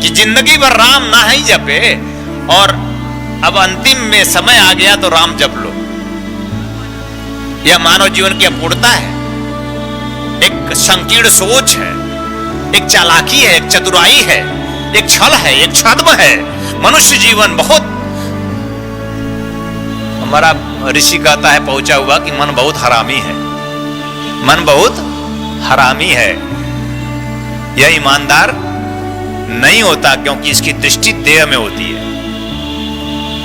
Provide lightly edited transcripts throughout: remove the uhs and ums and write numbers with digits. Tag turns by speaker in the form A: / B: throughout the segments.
A: कि जिंदगी भर राम ना ही जपे और अब अंतिम में समय आ गया तो राम जप लो। यह मानव जीवन की अपूर्णता है, एक संकीर्ण सोच है, एक चालाकी है, एक चतुराई है, एक छल है, एक छद्म है। मनुष्य जीवन बहुत, हमारा ऋषि कहता है पहुंचा हुआ कि मन बहुत हरामी है, मन बहुत हरामी है। यह ईमानदार नहीं होता क्योंकि इसकी दृष्टि देह में होती है।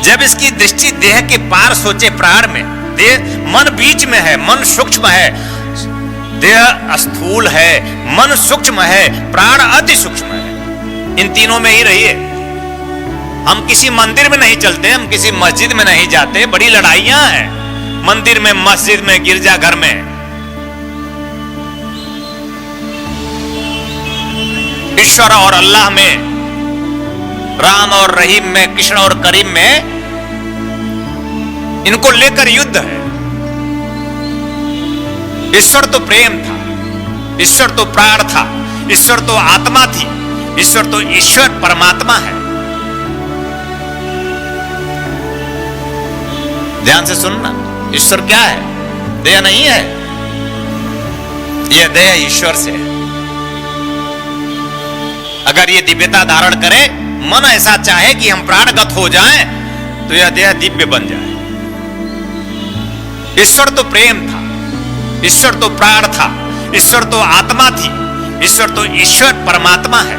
A: जब इसकी दृष्टि देह के पार सोचे प्राण में, देह मन बीच में है, मन सूक्ष्म है, देह स्थूल है, मन सूक्ष्म है, प्राण अति सूक्ष्म है। इन तीनों में ही रहिए। हम किसी मंदिर में नहीं चलते, हम किसी मस्जिद में नहीं जाते। बड़ी लड़ाइयां हैं मंदिर में, मस्जिद में, गिरजाघर में। ईश्वर और अल्लाह में, राम और रहीम में, कृष्ण और करीम में, इनको लेकर युद्ध है। ईश्वर तो प्रेम था, ईश्वर तो प्राण था, ईश्वर तो आत्मा थी, ईश्वर तो ईश्वर परमात्मा है। ध्यान से सुनना, ईश्वर क्या है? देह नहीं है, यह देह ईश्वर से है। अगर ये दिव्यता धारण करे, मन ऐसा चाहे कि हम प्राणगत हो जाएं, तो यह देह दिव्य बन जाए। ईश्वर तो प्रेम था, ईश्वर तो प्राण था, ईश्वर तो आत्मा थी, ईश्वर तो ईश्वर परमात्मा है।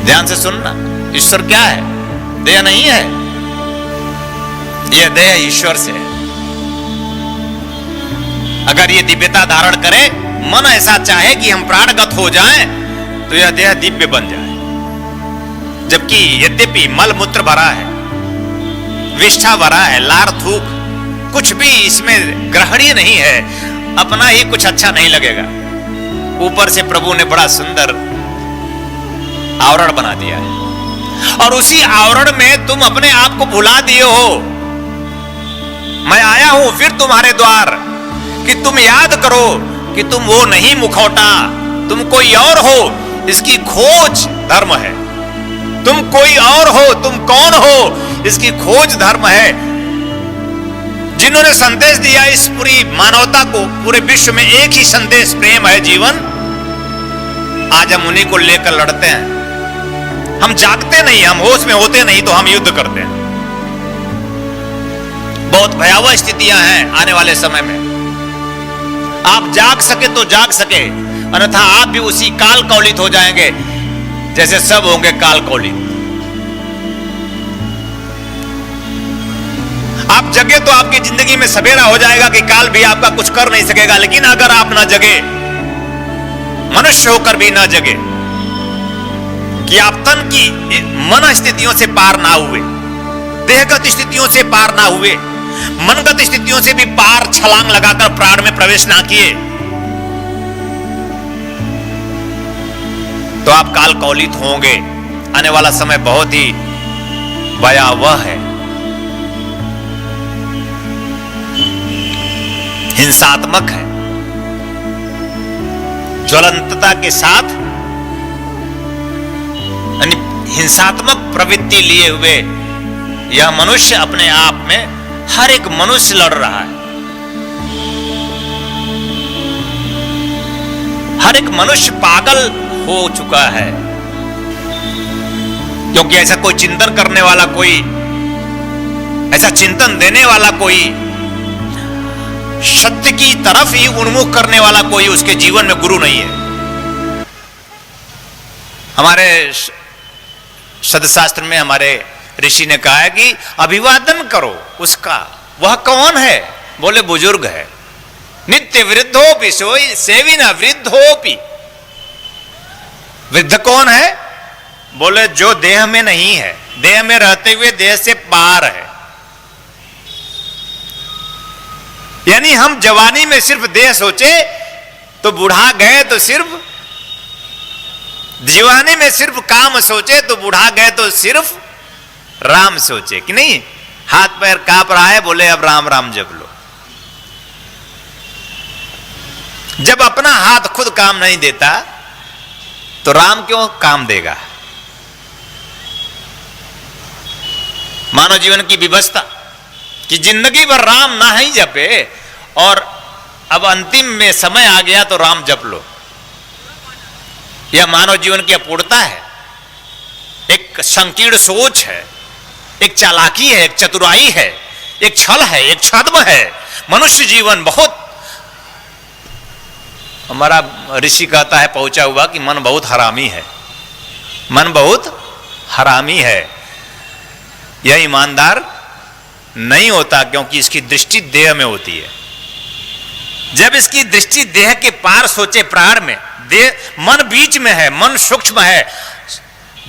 A: ध्यान से सुनना, ईश्वर क्या है? देह नहीं है, यह देह ईश्वर से है। अगर ये दिव्यता धारण करे, मन ऐसा चाहे कि हम प्राणगत हो जाएं, तो यह देह दिव्य बन जाए। जबकि यद्यपि मल मूत्र भरा है, विष्ठा भरा है, लार थूक, कुछ भी इसमें ग्रहणीय नहीं है, अपना ही कुछ अच्छा नहीं लगेगा। ऊपर से प्रभु ने बड़ा सुंदर आवरण बना दिया है, और उसी आवरण में तुम अपने आप को भुला दिए हो। मैं आया हूं फिर तुम्हारे द्वार, कि तुम याद करो कि तुम वो नहीं मुखौटा, तुम कोई और हो, इसकी खोज धर्म है। तुम कोई और हो, तुम कौन हो, इसकी खोज धर्म है। जिन्होंने संदेश दिया इस पूरी मानवता को, पूरे विश्व में एक ही संदेश, प्रेम है जीवन, आज हम उन्हीं को लेकर लड़ते हैं। हम जागते नहीं, हम होश में होते नहीं, तो हम युद्ध करते हैं। बहुत भयावह स्थितियां हैं आने वाले समय में। आप जाग सके तो जाग सके, अन्यथा आप भी उसी काल कौलित हो जाएंगे जैसे सब होंगे काल कौलित। आप जगे तो आपकी जिंदगी में सवेरा हो जाएगा कि काल भी आपका कुछ कर नहीं सकेगा। लेकिन अगर आप ना जगे, मनुष्य होकर भी ना जगे, कि आप तन की मन स्थितियों से पार ना हुए, देहगत स्थितियों से पार ना हुए, मनगत स्थितियों से भी पार छलांग लगाकर प्राण में प्रवेश ना किए, तो आप काल कौलित होंगे। आने वाला समय बहुत ही भयावह है, हिंसात्मक है। ज्वलंतता के साथ यानी हिंसात्मक प्रवृत्ति लिए हुए यह मनुष्य अपने आप में, हर एक मनुष्य लड़ रहा है। हर एक मनुष्य पागल हो चुका है, क्योंकि ऐसा कोई चिंतन करने वाला, कोई ऐसा चिंतन देने वाला, कोई सत्य की तरफ ही उन्मुख करने वाला कोई उसके जीवन में गुरु नहीं है। हमारे सदशास्त्र में हमारे ऋषि ने कहा है कि अभिवादन करो उसका। वह कौन है? बोले बुजुर्ग है। नित्य वृद्धोपि सोई सेवी न वृद्धोपि। वृद्ध कौन है? बोले जो देह में नहीं है, देह में रहते हुए देह से पार है। यानी हम जवानी में सिर्फ देह सोचे तो बुढ़ा गए तो सिर्फ, जवानी में सिर्फ काम सोचे तो बुढ़ा गए तो सिर्फ राम सोचे, कि नहीं? हाथ पैर कांप रहा है, बोले अब राम राम जप लो। जब अपना हाथ खुद काम नहीं देता तो राम क्यों काम देगा? मानव जीवन की व्यवस्था कि जिंदगी भर राम ना ही जपे और अब अंतिम में समय आ गया तो राम जप लो, यह मानव जीवन की अपूर्णता है, एक संकीर्ण सोच है, एक चालाकी है, एक चतुराई है, एक छल है, एक छद्म है। मनुष्य जीवन बहुत, हमारा ऋषि कहता है पहुंचा हुआ कि मन बहुत हरामी है, मन बहुत हरामी है। यह ईमानदार नहीं होता क्योंकि इसकी दृष्टि देह में होती है। जब इसकी दृष्टि देह के पार सोचे प्राण में, देह मन बीच में है, मन सूक्ष्म है,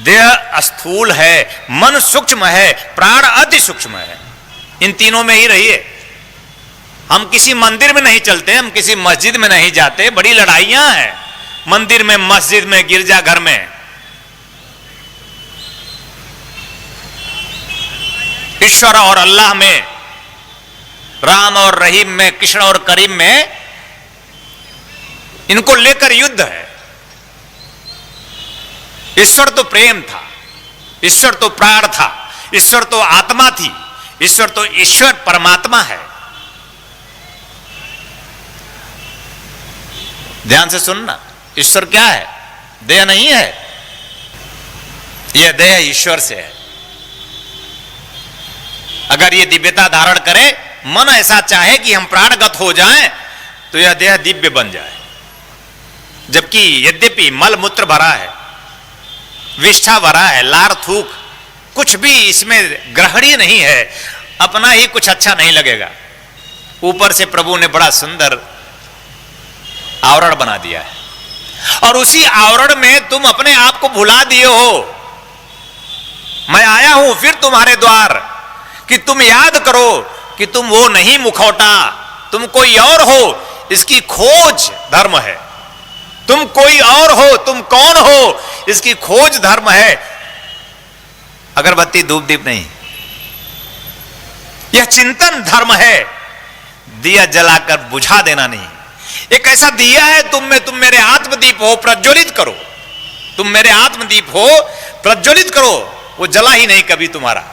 A: देह स्थूल है, मन सूक्ष्म है, प्राण अति सूक्ष्म है, इन तीनों में ही रहिए। हम किसी मंदिर में नहीं चलते, हम किसी मस्जिद में नहीं जाते, बड़ी लड़ाइयां हैं मंदिर में, मस्जिद में, गिरजाघर में। ईश्वर और अल्लाह में, राम और रहीम में, कृष्ण और करीम में, इनको लेकर युद्ध है। ईश्वर तो प्रेम था, ईश्वर तो प्राण था, ईश्वर तो आत्मा थी, ईश्वर तो ईश्वर परमात्मा है। ध्यान से सुनना, ईश्वर क्या है? देह नहीं है, यह देह ईश्वर से है। अगर यह दिव्यता धारण करे, मन ऐसा चाहे कि हम प्राणगत हो जाएं, तो यह देह दिव्य बन जाए। जबकि यद्यपि मल मूत्र भरा है, विष्ठा भरा है, लार थूक, कुछ भी इसमें ग्रहणीय नहीं है, अपना ही कुछ अच्छा नहीं लगेगा। ऊपर से प्रभु ने बड़ा सुंदर आवरण बना दिया है और उसी आवरण में तुम अपने आप को भुला दिए हो। मैं आया हूं फिर तुम्हारे द्वार कि तुम याद करो कि तुम वो नहीं मुखौटा, तुम कोई और हो, इसकी खोज धर्म है। तुम कोई और हो, तुम कौन हो, इसकी खोज धर्म है, अगरबत्ती धूप दीप नहीं। यह चिंतन धर्म है, दिया जलाकर बुझा देना नहीं। एक ऐसा दिया है तुम में, तुम मेरे आत्मदीप हो, प्रज्वलित करो। तुम मेरे आत्मदीप हो, प्रज्वलित करो। वो जला ही नहीं कभी तुम्हारा।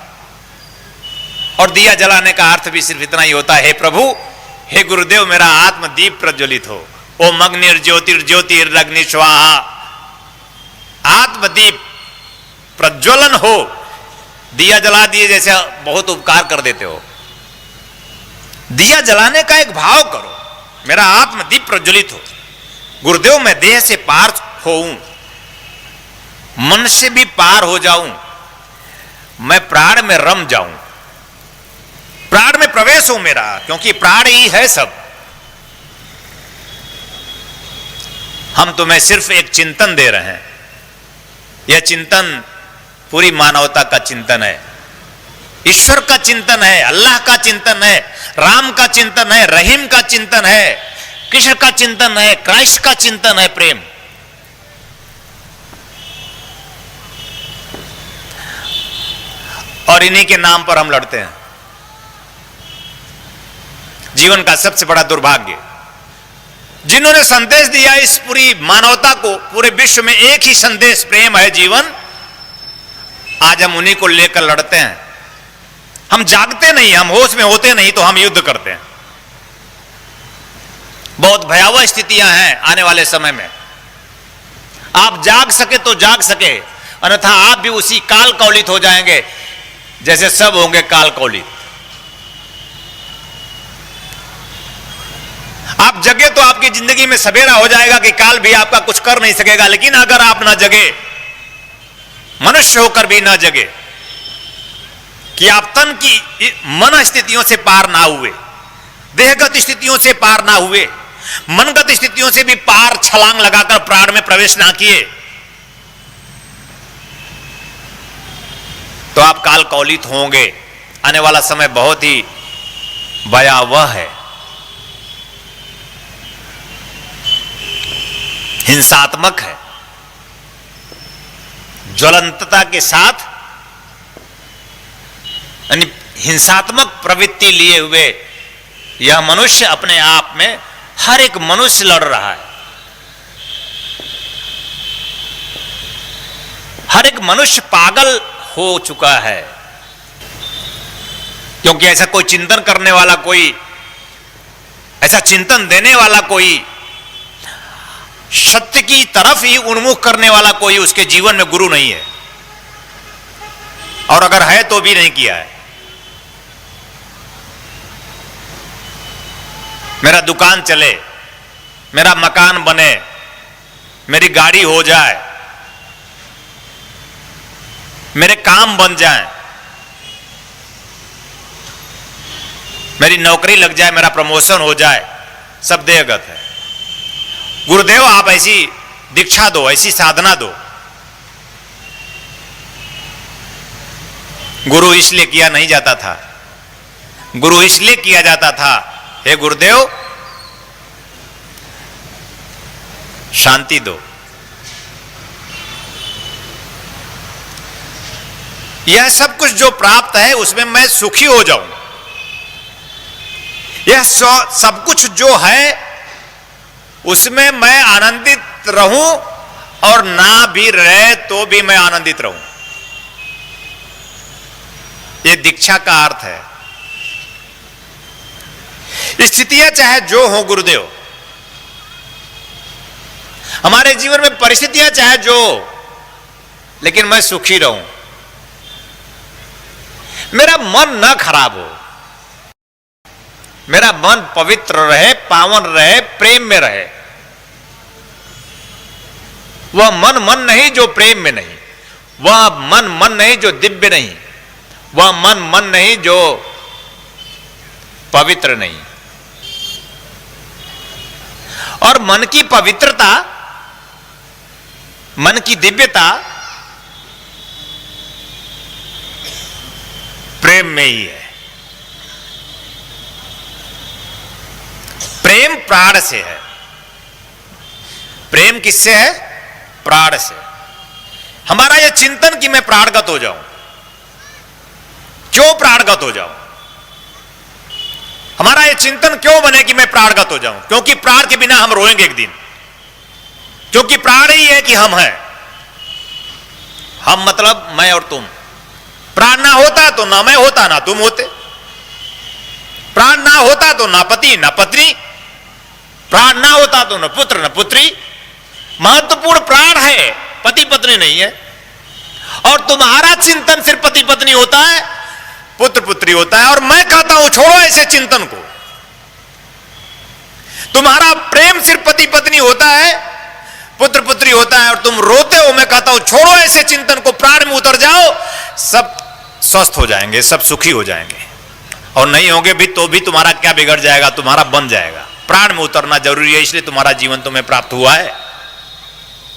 A: और दिया जलाने का अर्थ भी सिर्फ इतना ही होता है, हे प्रभु, हे गुरुदेव, मेरा आत्मदीप प्रज्वलित हो। ओम अग्निर्ज्योतिर्ज्योतिरग्नि स्वाहा। आत्मदीप प्रज्वलन हो। दिया जला दिए जैसे बहुत उपकार कर देते हो। दिया जलाने का एक भाव करो, मेरा आत्मदीप प्रज्वलित हो। गुरुदेव, मैं देह से पार होऊं, मन से भी पार हो जाऊं, मैं प्राण में रम जाऊं, प्राण में प्रवेश हो मेरा, क्योंकि प्राण ही है सब। हम तुम्हें सिर्फ एक चिंतन दे रहे हैं। यह चिंतन पूरी मानवता का चिंतन है, ईश्वर का चिंतन है, अल्लाह का चिंतन है, राम का चिंतन है, रहीम का चिंतन है, कृष्ण का चिंतन है, क्राइस्ट का चिंतन है, प्रेम। और इन्हीं के नाम पर हम लड़ते हैं। जीवन का सबसे बड़ा दुर्भाग्य, जिन्होंने संदेश दिया इस पूरी मानवता को, पूरे विश्व में एक ही संदेश, प्रेम है जीवन, आज हम उन्हीं को लेकर लड़ते हैं। हम जागते नहीं, हम होश में होते नहीं, तो हम युद्ध करते हैं। बहुत भयावह स्थितियां हैं आने वाले समय में। आप जाग सके तो जाग सके, अन्यथा आप भी उसी काल कौलित हो जाएंगे जैसे सब होंगे काल कौलित। आप जगे तो आपकी जिंदगी में सवेरा हो जाएगा कि काल भी आपका कुछ कर नहीं सकेगा। लेकिन अगर आप ना जगे, मनुष्य होकर भी ना जगे, कि आप तन की मन स्थितियों से पार ना हुए, देहगत स्थितियों से पार ना हुए, मनगत स्थितियों से भी पार छलांग लगाकर प्राण में प्रवेश ना किए, तो आप काल कौलित होंगे। आने वाला समय बहुत ही भयावह है, हिंसात्मक है, ज्वलंतता के साथ यानी हिंसात्मक प्रवृत्ति लिए हुए यह मनुष्य अपने आप में हर एक मनुष्य लड़ रहा है। हर एक मनुष्य पागल हो चुका है, क्योंकि ऐसा कोई चिंतन करने वाला, कोई ऐसा चिंतन देने वाला, कोई सत्य की तरफ ही उन्मुख करने वाला कोई उसके जीवन में गुरु नहीं है, और अगर है तो भी नहीं किया है। मेरा दुकान चले, मेरा मकान बने, मेरी गाड़ी हो जाए, मेरे काम बन जाए, मेरी नौकरी लग जाए, मेरा प्रमोशन हो जाए, सब देहगत है। गुरुदेव आप ऐसी दीक्षा दो, ऐसी साधना दो। गुरु इसलिए किया नहीं जाता था, गुरु इसलिए किया जाता था, हे गुरुदेव शांति दो। यह सब कुछ जो प्राप्त है उसमें मैं सुखी हो जाऊं, यह सब कुछ जो है उसमें मैं आनंदित रहूं, और ना भी रहे तो भी मैं आनंदित रहूं। यह दीक्षा का अर्थ है। स्थितियां चाहे जो हो गुरुदेव, हमारे जीवन में परिस्थितियां चाहे जो, लेकिन मैं सुखी रहूं, मेरा मन न खराब हो, मेरा मन पवित्र रहे, पावन रहे, प्रेम में रहे। वह मन नहीं जो प्रेम में नहीं, वह मन नहीं जो दिव्य नहीं, वह मन नहीं जो पवित्र नहीं। और मन की पवित्रता, मन की दिव्यता प्रेम में ही है। प्रेम प्राण से है। प्रेम किससे है? प्राण से। हमारा यह चिंतन कि मैं प्राणगत हो जाऊं, क्यों प्राणगत हो जाऊं? हमारा यह चिंतन क्यों बने कि मैं प्राणगत हो जाऊं? क्योंकि प्राण के बिना हम रोएंगे एक दिन, क्योंकि प्राण ही है कि हम हैं। हम मतलब मैं और तुम। प्राण ना होता तो ना मैं होता, ना तुम होते। प्राण ना होता तो ना पति ना पत्नी, प्राण ना होता तो न पुत्र न पुत्री। महत्वपूर्ण प्राण है, पति पत्नी नहीं है। और तुम्हारा चिंतन सिर्फ पति पत्नी होता है, पुत्र पुत्री होता है। और मैं कहता हूं छोड़ो ऐसे चिंतन को। तुम्हारा प्रेम सिर्फ पति पत्नी होता है, पुत्र पुत्री होता है, और तुम रोते हो। मैं कहता हूं छोड़ो ऐसे चिंतन को, प्राण में उतर जाओ, सब स्वस्थ हो जाएंगे, सब सुखी हो जाएंगे। और नहीं होंगे भी तो भी तुम्हारा क्या बिगड़ जाएगा? तुम्हारा बन जाएगा। प्राण में उतरना जरूरी है, इसलिए तुम्हारा जीवन तुम्हें प्राप्त हुआ है।